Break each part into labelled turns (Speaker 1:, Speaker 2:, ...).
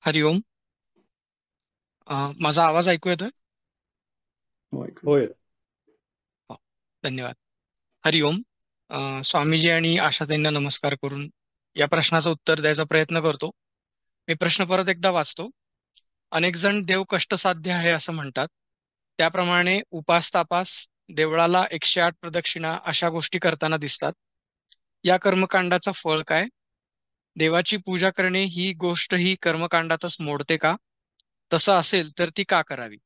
Speaker 1: हरिओम. माझा आवाज ऐकू येतोय?
Speaker 2: हो, ऐकू येतं.
Speaker 3: होय.
Speaker 1: हो, धन्यवाद. हरिओम. स्वामीजी आणि आशाताईंना नमस्कार करून या प्रश्नाचं उत्तर द्यायचा प्रयत्न करतो. मी प्रश्न परत एकदा वाचतो. अनेक जण देव कष्टसाध्य आहे असं म्हणतात. त्याप्रमाणे उपास तापास, देवळाला 108 प्रदक्षिणा अशा गोष्टी करताना दिसतात. या कर्मकांडाचं फळ काय? देवाची पूजा करणे ही गोष्ट ही कर्मकांडातच मोडते का? तसं असेल तर ती का करावी?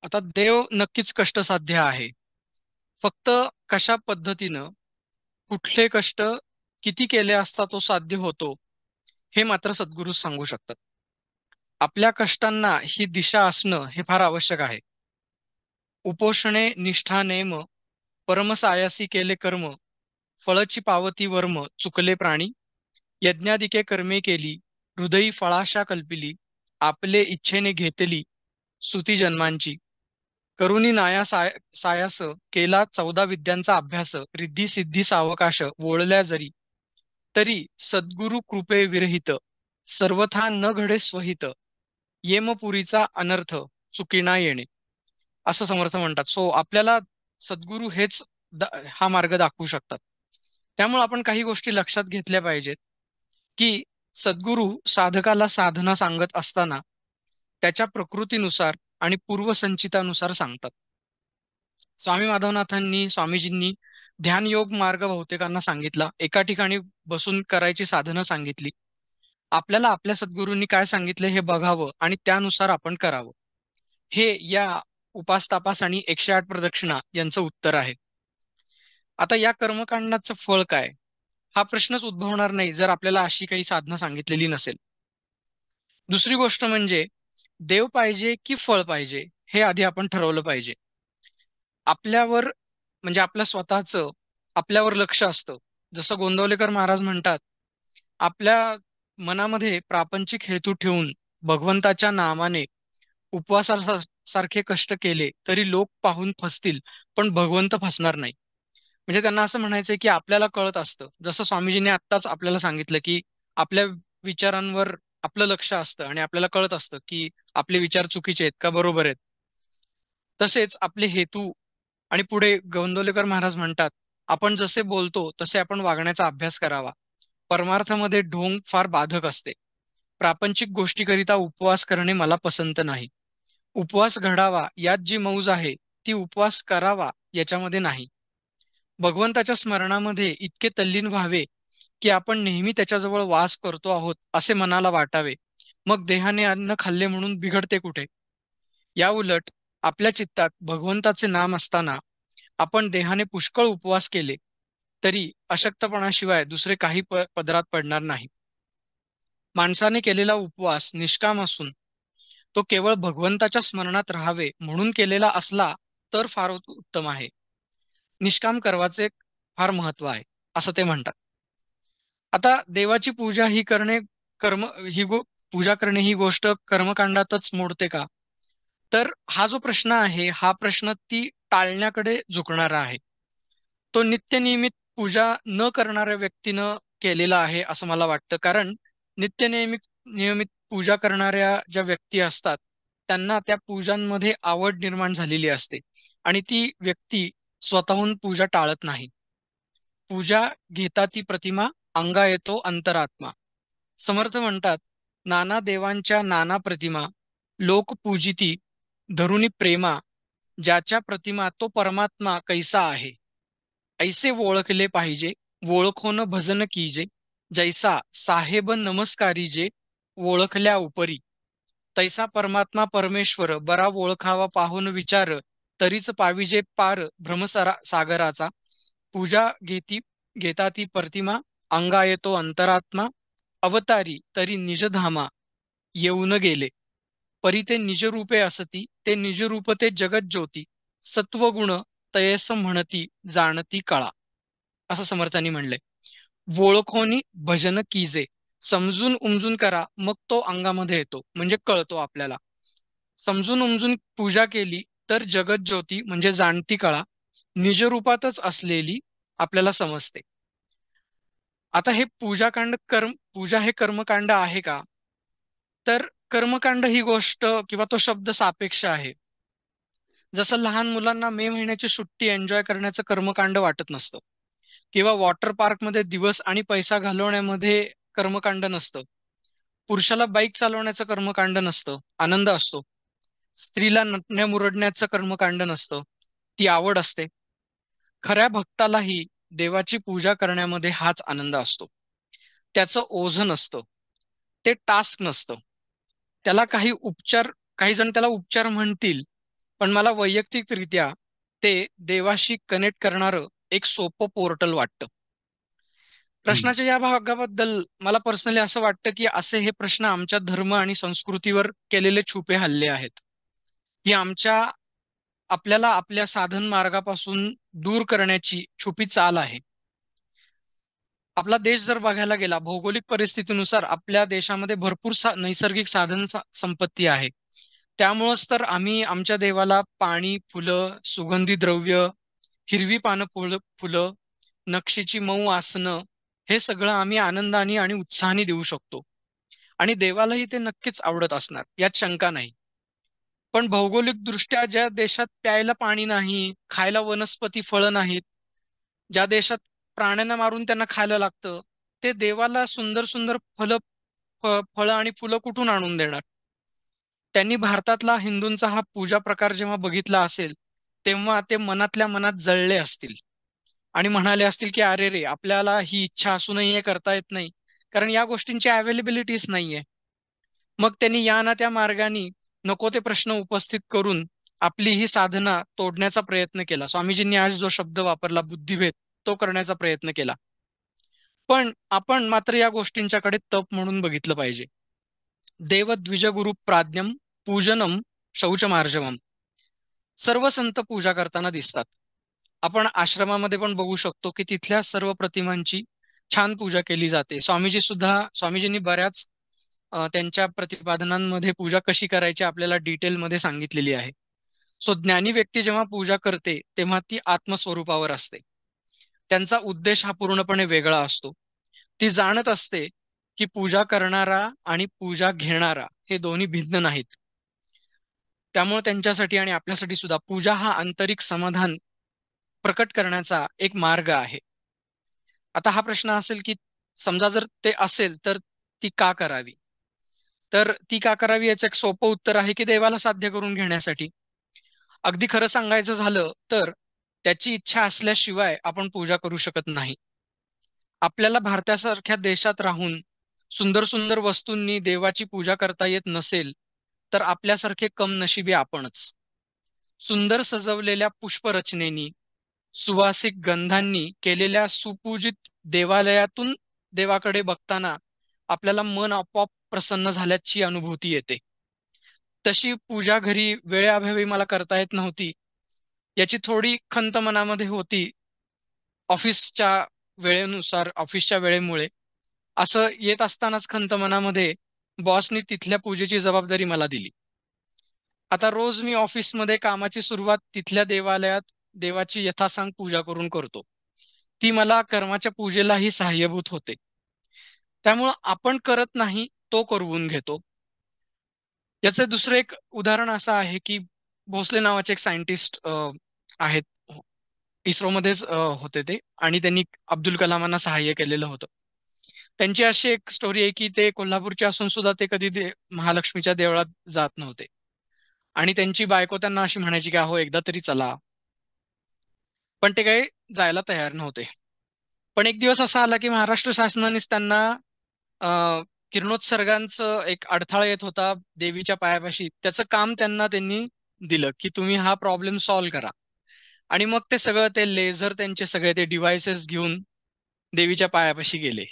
Speaker 1: आता देव नक्कीच कष्टसाध्य आहे. फक्त कशा पद्धतीनं, कुठले कष्ट किती केले असता तो साध्य होतो, हे मात्र सद्गुरूच सांगू शकतात. आपल्या कष्टांना ही दिशा असणं हे फार आवश्यक आहे. उपोषणे निष्ठा नेम, परमसायासी केले कर्म, फळची पावती वर्म चुकले प्राणी, यज्ञादिके कर्मे केली, हृदयी फळाशा कल्पिली, आपले इच्छेने घेतली सुती जन्मांची, करुणी सायास केला 14 विद्यांचा अभ्यास, रिद्धी सिद्धी सावकाश वोळल्या जरी, तरी सद्गुरु कृपे विरहित, सर्वथा न घडे स्वहित, येमपुरीचा अनर्थ चुकीना येणे, असं समर्थ म्हणतात. सो आपल्याला सद्गुरू हेच हा मार्ग दाखवू शकतात. त्यामुळे आपण काही गोष्टी लक्षात घेतल्या पाहिजेत की सद्गुरू साधकाला साधना सांगत असताना त्याच्या प्रकृतीनुसार आणि पूर्वसंचितानुसार सांगतात. स्वामी माधवनाथांनी, स्वामीजींनी ध्यान योग मार्ग बहुतेकांना सांगितला. एका ठिकाणी बसून करायची साधनं सांगितली. आपल्याला आपल्या सद्गुरूंनी काय सांगितले हे बघावं आणि त्यानुसार आपण करावं. हे या उपास तापास आणि 108 प्रदक्षिणा यांचं उत्तर आहे. आता या कर्मकांडाचं फळ काय, हा प्रश्नच उद्भवणार नाही जर आपल्याला अशी काही साधना सांगितलेली नसेल. दुसरी गोष्ट म्हणजे देव पाहिजे की फळ पाहिजे, हे आधी आपण ठरवलं पाहिजे. आपल्यावर म्हणजे आपल्या स्वतःचं आपल्यावर लक्ष असतं. जसं गोंदवलेकर महाराज म्हणतात, आपल्या मनामध्ये प्रापंचिक हेतू ठेवून भगवंताच्या नामाने उपवासासारखे कष्ट केले तरी लोक पाहून फसतील, पण भगवंत फसणार नाही. म्हणजे त्यांना असं म्हणायचंय की आपल्याला कळत असतं, जसं स्वामीजीने आत्ताच आपल्याला सांगितलं की आपल्या विचारांवर आपलं लक्ष असतं आणि आपल्याला कळत असतं की आपले विचार चुकीचे आहेत का बरोबर आहेत. तसेच आपले हेतू आणि पुढे गोंदवलेकर महाराज म्हणतात, आपण जसे बोलतो तसे आपण वागण्याचा अभ्यास करावा. परमार्थामध्ये ढोंग फार बाधक असते. प्रापंचिक गोष्टीकरिता उपवास करणे मला पसंत नाही. उपवास घडावा यात जी मौज आहे ती उपवास करावा याच्यामध्ये नाही. भगवंताच्या स्मरणामध्ये इतके तल्लीन व्हावे की आपण नेहमी त्याच्याजवळ वास करतो आहोत असे मनाला वाटावे. मग देहाने अन्न खाल्ले म्हणून बिघडते कुठे? या उलट आपल्या चित्तात भगवंताचे नाम असताना आपण देहाने पुष्कळ उपवास केले तरी अशक्तपणाशिवाय दुसरे काही पदरात पडणार नाही. माणसाने केलेला उपवास निष्काम असून तो केवळ भगवंताच्या स्मरणात राहावे म्हणून केलेला असला तर फार उत्तम आहे. निष्काम कर्माचे फार महत्व आहे असं ते म्हणतात. आता देवाची पूजा ही करणे कर्म ही गो पूजा करणे ही गोष्ट कर्मकांडातच मोडते का? तर हा जो प्रश्न आहे हा प्रश्न ती टाळण्याकडे झुकणारा आहे. तो नित्यनियमित पूजा न करणाऱ्या व्यक्तीनं केलेला आहे असं मला वाटतं. कारण नित्यनियमित नियमित पूजा करणाऱ्या ज्या व्यक्ती असतात त्यांना त्या पूजांमध्ये आवड निर्माण झालेली असते आणि ती व्यक्ती स्वतःहून पूजा टाळत नाही. पूजा घेता ती प्रतिमा, अंगा येतो अंतरात्मा. समर्थ म्हणतात, नाना देवांच्या नाना प्रतिमा, लोक पूजिती धरुनी प्रेमा, ज्याच्या प्रतिमा तो परमात्मा कैसा आहे. ऐसे ओळखले पाहिजे, ओळखोन भजन कीजे, जैसा साहेब नमस्कारी जे, ओळखल्या उपरी. तैसा परमात्मा परमेश्वर बरा ओळखावा पाहून विचार, तरीच पाविजे पार भ्रमसारा सागराचा. पूजा घेता ती प्रतिमा, अंगा येतो अंतरात्मा, अवतारी तरी निजधामा येऊन गेले. परी ते निजरूपे असती, ते निजरूप ते जगत ज्योती, सत्वगुण तयस म्हणती जाणती कळा, असं समर्थांनी म्हणलंय. ओळखोनी भजन कीजे, समजून उमजून करा मग तो अंगामध्ये येतो म्हणजे कळतो आपल्याला. समजून उमजून पूजा केली तर जगत ज्योती म्हणजे जाणती कळा निजरूपातच असलेली आपल्याला समजते. आता हे पूजा हे कर्मकांड आहे का? तर कर्मकांड ही गोष्ट किंवा तो शब्द सापेक्ष आहे. जसं लहान मुलांना मे महिन्याची सुट्टी एन्जॉय करण्याचं कर्मकांड वाटत नसतं, किंवा वॉटर पार्कमध्ये दिवस आणि पैसा घालवण्यामध्ये कर्मकांड नसतं. पुरुषाला बाईक चालवण्याचं कर्मकांड नसतं, आनंद असतो. स्त्रीला नटण्या मुरडण्याचं कर्मकांड नसतं, ती आवड असते. खऱ्या भक्तालाही देवाची पूजा करण्यामध्ये हाच आनंद असतो. त्याचं ओझं नसतं, ते टास्क नसतं, त्याला काही जण त्याला उपचार म्हणतील, पण मला वैयक्तिकरित्या ते देवाशी कनेक्ट करणारं एक सोपं पोर्टल वाटतं. प्रश्नाच्या या भागाबद्दल मला पर्सनली असं वाटतं की असे हे प्रश्न आमच्या धर्म आणि संस्कृतीवर केलेले छुपे हल्ले आहेत. ही आपल्याला आपल्या साधन मार्गापासून दूर करण्याची छुपी चाल आहे. आपला देश जर बघायला गेला, भौगोलिक परिस्थितीनुसार आपल्या देशामध्ये भरपूर नैसर्गिक संपत्ती आहे. त्यामुळंच तर आम्ही आमच्या देवाला पाणी, फुलं, सुगंधी द्रव्य, हिरवी पानं, फुलं, नक्षीची मऊ आसनं, हे सगळं आम्ही आनंदाने आणि उत्साहाने देऊ शकतो. आणि देवालाही ते नक्कीच आवडत असणार, यात शंका नाही. पण भौगोलिक दृष्ट्या ज्या देशात प्यायला पाणी नाही, खायला वनस्पती फळं नाहीत, ज्या देशात प्राण्यांना मारून त्यांना खायला लागतं, ते देवाला सुंदर सुंदर फळं आणि फुलं कुठून आणून देणार? त्यांनी भारतातला हिंदूंचा हा पूजा प्रकार जेव्हा बघितला असेल, तेव्हा ते मनातल्या मनात जळले असतील आणि म्हणाले असतील की अरे रे, आपल्याला ही इच्छा असूनही हे करता येत नाही, कारण या गोष्टींची अवेलेबिलिटीच नाहीये. मग त्यांनी या ना त्या मार्गाने नको ते प्रश्न उपस्थित करून आपली ही साधना तोडण्याचा प्रयत्न केला. स्वामीजींनी आज जो शब्द वापरला, बुद्धिभेद, तो करण्याचा प्रयत्न केला. पण आपण मात्र या गोष्टींच्याकडे तप म्हणून बघितलं पाहिजे. देव द्विजगुरु प्राज्ञम पूजनम शौचमार्जवम. सर्व संत पूजा करताना दिसतात. आपण आश्रमामध्ये पण बघू शकतो की तिथल्या सर्व प्रतिमांची छान पूजा केली जाते. स्वामीजींनी बऱ्याच त्यांच्या प्रतिपादनांमध्ये पूजा कशी करायची आपल्याला डिटेलमध्ये सांगितलेली आहे. सो ज्ञानी व्यक्ती जेव्हा पूजा करते तेव्हा ती आत्मस्वरूपावर असते. त्यांचा उद्देश हा पूर्णपणे वेगळा असतो. ती जाणत असते की पूजा करणारा आणि पूजा घेणारा हे दोन्ही भिन्न नाहीत. त्यामुळे त्यांच्यासाठी आणि आपल्यासाठी सुद्धा पूजा हा आंतरिक समाधान प्रकट करण्याचा एक मार्ग आहे. आता हा प्रश्न असेल की समजा जर ते असेल तर ती का करावी? तर ती का करावी याचं एक सोपं उत्तर आहे की देवाला साध्य करून घेण्यासाठी. अगदी खरं सांगायचं झालं तर त्याची इच्छा असल्याशिवाय आपण पूजा करू शकत नाही. आपल्याला भारतासारख्या देशात राहून सुंदर सुंदर वस्तूंनी देवाची पूजा करता येत नसेल तर आपल्यासारखे कमनशिबी आपणच. सुंदर सजवलेल्या पुष्परचनेनी, सुवासिक गंधांनी केलेल्या सुपूजित देवालयातून देवाकडे बघताना आपल्याला मन आपोआप प्रसन्न झाल्याची अनुभूती येते. तशी पूजा घरी वेळेअभावी मला करता येत नव्हती, याची थोडी खंत मनामध्ये होती. ऑफिसच्या वेळेमुळे असं येत असतानाच खंत मनामध्ये बॉसनी तिथल्या पूजेची जबाबदारी मला दिली. आता रोज मी ऑफिसमध्ये कामाची सुरुवात तिथल्या देवालयात देवाची यथासांग पूजा करून करतो. ती मला कर्माच्या पूजेलाही सहाय्यभूत होते. त्यामुळं आपण करत नाही, तो करवून घेतो. याचं दुसरं एक उदाहरण असं आहे की भोसले नावाचे एक सायंटिस्ट आहेत. इस्रोमध्येच होते ते, आणि त्यांनी अब्दुल कलामांना सहाय्य केलेलं होतं. त्यांची अशी एक स्टोरी आहे की ते कोल्हापूरचे असून सुद्धा ते कधी महालक्ष्मीच्या देवळात जात नव्हते. आणि त्यांची बायको त्यांना अशी म्हणायची की अहो एकदा तरी चला, पण ते काही जायला तयार नव्हते. पण एक दिवस असा आला की महाराष्ट्र शासनानेच त्यांना किरणोत्सर्गांचं एक अडथळा येत होता देवीच्या पायापाशी, त्याचं काम त्यांनी दिलं की तुम्ही हा प्रॉब्लेम सॉल्व्ह करा. आणि मग ते सगळं ते लेझर त्यांचे सगळे ते डिव्हायसेस घेऊन देवीच्या पायापाशी गेले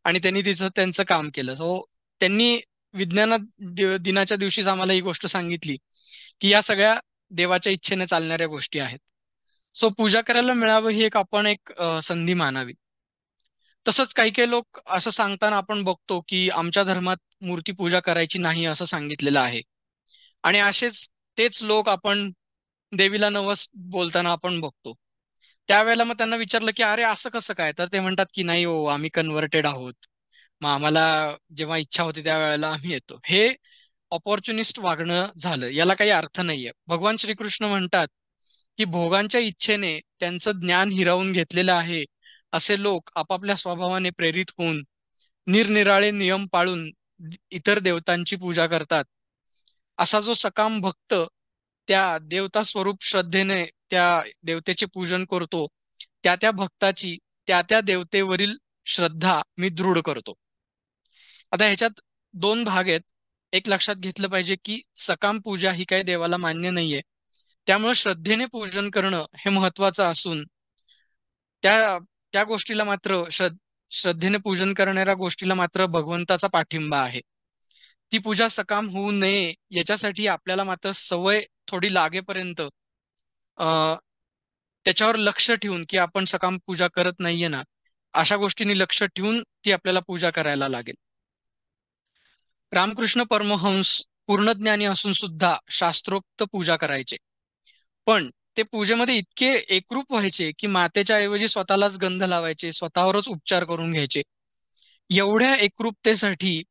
Speaker 1: आणि त्यांनी त्यांचं काम केलं. सो त्यांनी विज्ञान दिनाच्या दिवशीच आम्हाला ही गोष्ट सांगितली की या सगळ्या देवाच्या इच्छेने चालणाऱ्या गोष्टी आहेत. सो पूजा करायला मिळावं ही आपण एक संधी मानावी. तसंच काही काही लोक असं सांगताना आपण बघतो की आमच्या धर्मात मूर्ती पूजा करायची नाही असं सांगितलेलं आहे. आणि असेच तेच लोक आपण देवीला नवस बोलताना आपण बघतो. त्यावेळेला मग त्यांना विचारलं की अरे असं कसं काय, तर ते म्हणतात की नाही हो, आम्ही कन्व्हर्टेड आहोत, मग आम्हाला जेव्हा इच्छा होते त्या वेळेला आम्ही येतो. हे ऑपॉर्च्युनिस्ट वागणं झालं. याला काही अर्थ नाहीये. भगवान श्रीकृष्ण म्हणतात की भोगांच्या इच्छेने त्यांचं ज्ञान हिरावून घेतलेलं आहे असे लोक आपापल्या स्वभावाने प्रेरित होऊन निरनिराळे नियम पाळून इतर देवतांची पूजा करतात. असा जो सकाम भक्त त्या देवता स्वरूप श्रद्धेने त्या देवतेचे पूजन करतो, त्या त्या भक्ताची त्या त्या देवतेवरील श्रद्धा मी दृढ करतो. आता ह्याच्यात दोन भाग आहेत. एक लक्षात घेतलं पाहिजे की सकाम पूजा ही काही देवाला मान्य नाहीये. त्यामुळे श्रद्धेने पूजन करणं हे महत्वाचं असून त्या त्या गोष्टीला मात्र श्रद्धेने पूजन करणाऱ्या गोष्टीला मात्र भगवंताचा पाठिंबा आहे. ती पूजा सकाम होऊ नये याच्यासाठी आपल्याला मात्र सवय थोडी लागेपर्यंत त्याच्यावर लक्ष ठेवून की आपण सकाम पूजा करत नाहीये ना, अशा गोष्टींनी लक्ष ठेवून ती आपल्याला पूजा करायला लागेल. रामकृष्ण परमहंस पूर्णज्ञानी असून सुद्धा शास्त्रोक्त पूजा करायचे, पण ते पूजेमध्ये इतके एकरूप व्हायचे की मातेच्या ऐवजी स्वतःलाच गंध लावायचे, स्वतःवरच उपचार करून घ्यायचे. एवढ्या एकरूपतेसाठी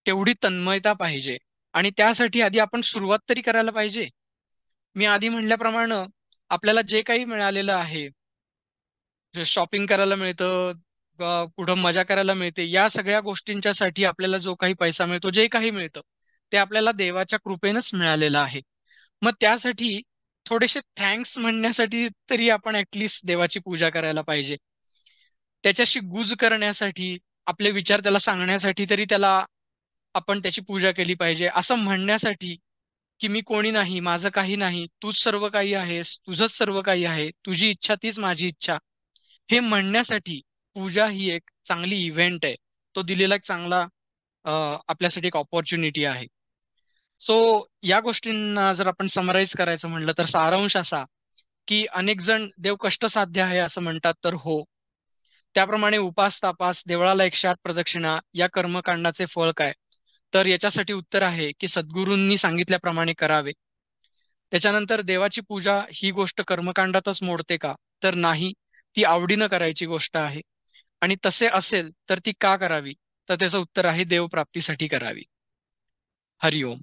Speaker 1: तेवढी तन्मयता पाहिजे आणि त्यासाठी आधी आपण सुरुवात तरी करायला पाहिजे. मी आधी म्हणल्याप्रमाणे आपल्याला जे काही मिळालेलं आहे, शॉपिंग करायला मिळतं, कुठं मजा करायला मिळते, या सगळ्या गोष्टींच्यासाठी आपल्याला जो काही पैसा मिळतो, जे काही मिळतं ते आपल्याला देवाच्या कृपेनंच मिळालेलं आहे. मग त्यासाठी थोडेसे थँक्स म्हणण्यासाठी तरी आपण ऍटलिस्ट देवाची पूजा करायला पाहिजे. त्याच्याशी गुज करण्यासाठी, आपले विचार त्याला सांगण्यासाठी तरी त्याला आपण त्याची पूजा केली पाहिजे. असं म्हणण्यासाठी की मी कोणी नाही, माझं काही नाही, तूच सर्व काही आहेस, तुझंच सर्व काही आहे, तुझी इच्छा तीच माझी इच्छा, हे म्हणण्यासाठी पूजा ही एक चांगली इव्हेंट आहे. तो दिलेला एक चांगला आपल्यासाठी एक ऑपॉर्च्युनिटी आहे. सो या गोष्टींना जर आपण समराईज करायचं म्हणलं तर सारांश असा की अनेक जण देव कष्टसाध्य आहे असं म्हणतात, तर हो, त्याप्रमाणे उपास तापास, देवळाला 108 प्रदक्षिणा या कर्मकांडाचे फळ काय? तर याच्यासाठी उत्तर आहे की सद्गुरूंनी सांगितल्याप्रमाणे करावे. त्याच्यानंतर देवाची पूजा ही गोष्ट कर्मकांडातच मोडते का? तर नाही, ती आवडीनं करायची गोष्ट आहे. आणि तसे असेल तर ती का करावी? तर त्याचं उत्तर आहे देवप्राप्तीसाठी करावी. हरिओम.